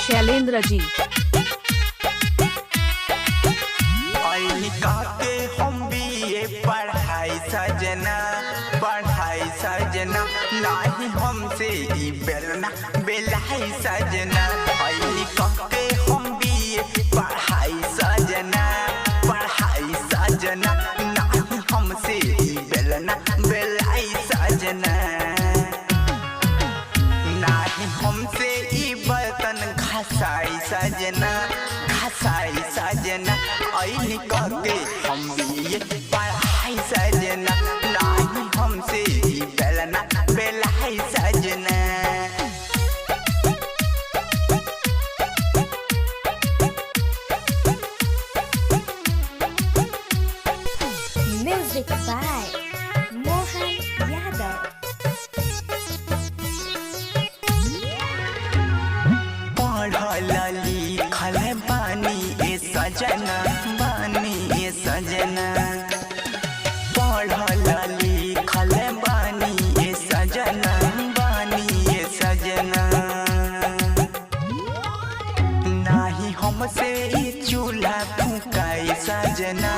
शैलेंद्र जी। के हम बीए पढ़ाई सजना नाही हमसे ई बेलना बेलाई सजना। के हम बीए पढ़ाई सजना नाही हमसे ई बेलना बेलाई सजना। नाही हमसे ई बर्तन घसाई सजना के हम बीए पढ़ाई सजना नाही हमसे ई बेलना बेलाई सजना। Music by Mohan Yadav। पढ़ल लिखल बानी ए सजना पढ़ल लिखल बानी ए सजना नाही हमसे ई चूल्हा फूकाई सजना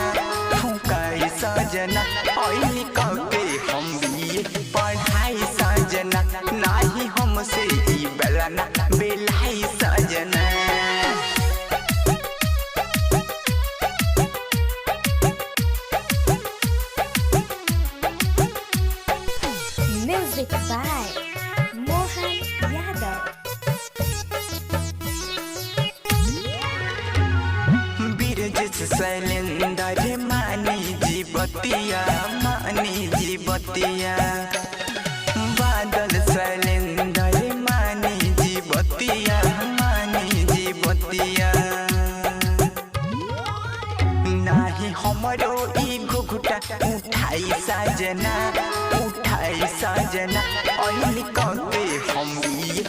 के हम बीए पढ़ाई सजना नाही हमसे ई बेलना बेलाई सजना। Music by Mohan Yadav। Birjit Shailendra मानी जी बतिया बादल शैलेंद्र मानी जी बतिया नाही हमरो ई घुघुटा उठाई सजना के हम बीए